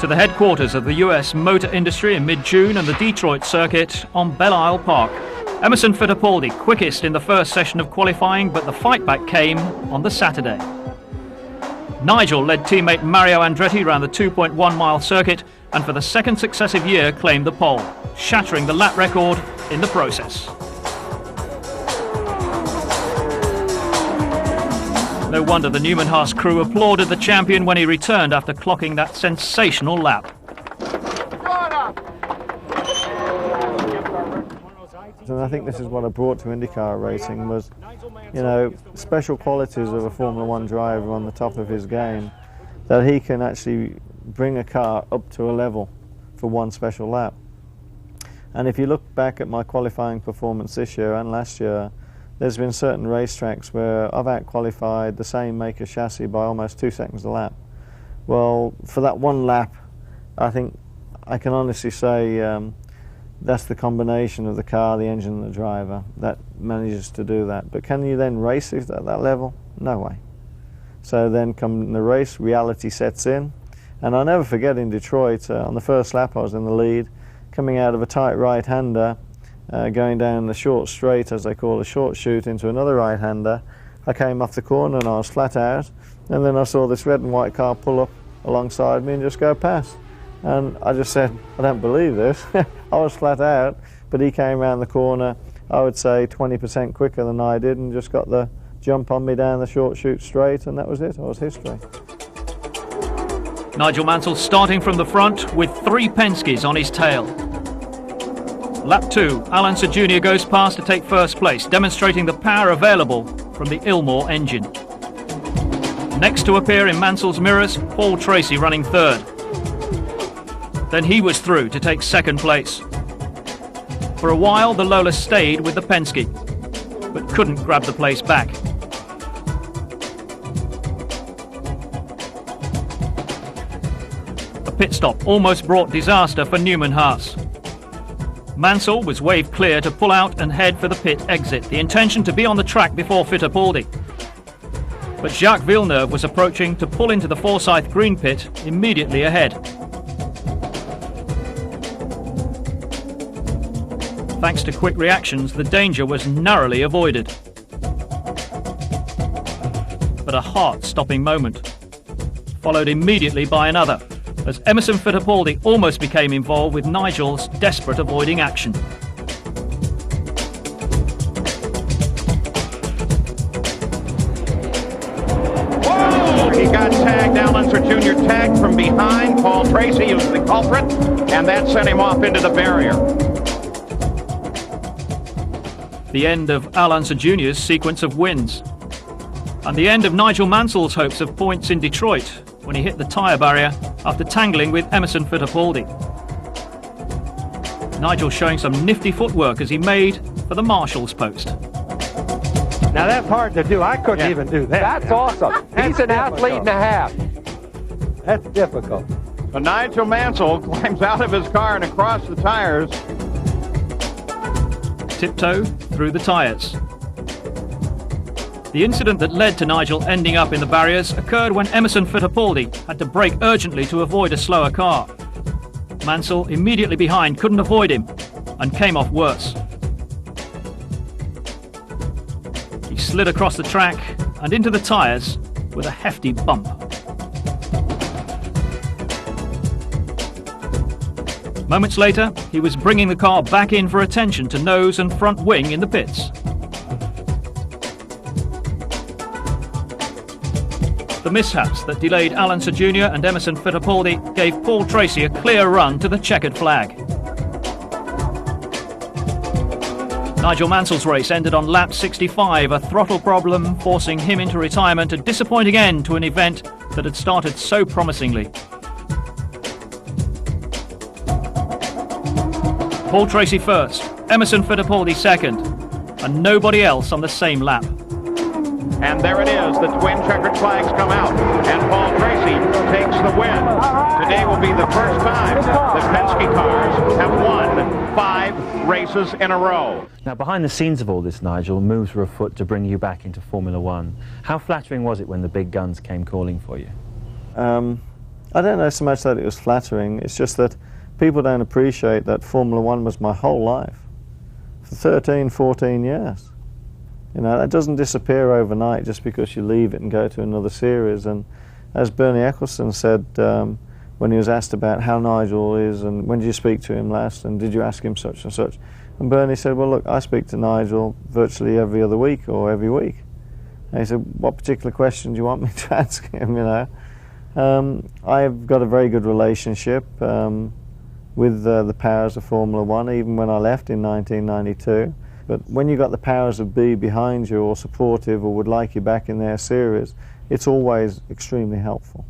To the headquarters of the US motor industry in mid-June and the Detroit circuit on Belle Isle Park. Emerson Fittipaldi quickest in the first session of qualifying, but the fight back came on the Saturday. Nigel led teammate Mario Andretti around the 2.1 mile circuit and for the second successive year claimed the pole, shattering the lap record in the process. No wonder the Newman-Haas crew applauded the champion when he returned after clocking that sensational lap. And I think this is what I brought to IndyCar racing was, you know, special qualities of a Formula One driver on the top of his game, that he can actually bring a car up to a level for one special lap. And if you look back at my qualifying performance this year and last year, there's been certain racetracks where I've out-qualified the same maker chassis by almost 2 seconds a lap. Well, for that one lap, I think I can honestly say that's the combination of the car, the engine and the driver that manages to do that. But can you then race it at that level? No way. So then come the race, reality sets in. And I'll never forget in Detroit, on the first lap I was in the lead, coming out of a tight right-hander, going down the short straight, as they call a short chute, into another right-hander. I came off the corner and I was flat out, and then I saw this red and white car pull up alongside me and just go past. And I just said, I don't believe this. I was flat out, but he came around the corner, I would say 20% quicker than I did, and just got the jump on me down the short chute straight, and that was it. I was history. Nigel Mansell starting from the front with 3 Penskes on his tail. Lap 2, Al Unser Jr. goes past to take first place, demonstrating the power available from the Ilmor engine. Next to appear in Mansell's mirrors, Paul Tracy running third. Then he was through to take second place. For a while, the Lola stayed with the Penske, but couldn't grab the place back. A pit stop almost brought disaster for Newman-Haas. Mansell was waved clear to pull out and head for the pit exit, the intention to be on the track before Fittipaldi. But Jacques Villeneuve was approaching to pull into the Forsyth Green pit immediately ahead. Thanks to quick reactions, the danger was narrowly avoided. But a heart-stopping moment, followed immediately by another, as Emerson Fittipaldi almost became involved with Nigel's desperate avoiding action. Whoa! He got tagged. Al Unser Jr. tagged from behind. Paul Tracy was the culprit, and that sent him off into the barrier. The end of Al Unser Jr.'s sequence of wins, and the end of Nigel Mansell's hopes of points in Detroit when he hit the tyre barrier after tangling with Emerson Fittipaldi. Nigel showing some nifty footwork as he made for the marshal's post. Now that's hard to do. I couldn't even do that. That's awesome. He's an athlete and a half. That's difficult. So Nigel Mansell climbs out of his car and across the tires. Tiptoe through the tyres. The incident that led to Nigel ending up in the barriers occurred when Emerson Fittipaldi had to brake urgently to avoid a slower car. Mansell, immediately behind, couldn't avoid him and came off worse. He slid across the track and into the tyres with a hefty bump. Moments later, he was bringing the car back in for attention to nose and front wing in the pits. The mishaps that delayed Al Unser Jr. and Emerson Fittipaldi gave Paul Tracy a clear run to the checkered flag. Nigel Mansell's race ended on lap 65, a throttle problem forcing him into retirement, a disappointing end to an event that had started so promisingly. Paul Tracy first, Emerson Fittipaldi second, and nobody else on the same lap. And there it is. The twin checkered flags come out. And Paul Tracy takes the win. Today will be the first time that Penske cars have won 5 races in a row. Now, behind the scenes of all this, Nigel, moves were afoot to bring you back into Formula One. How flattering was it when the big guns came calling for you? I don't know so much that it was flattering. It's just that people don't appreciate that Formula One was my whole life for 13, 14 years. You know, that doesn't disappear overnight just because you leave it and go to another series. And as Bernie Ecclestone said when he was asked about how Nigel is and when did you speak to him last and did you ask him such and such, and Bernie said, well, look, I speak to Nigel virtually every other week or every week. And he said, what particular question do you want me to ask him, you know? I've got a very good relationship with the powers of Formula One, even when I left in 1992. But when you've got the powers of B behind you or supportive or would like you back in their series, it's always extremely helpful.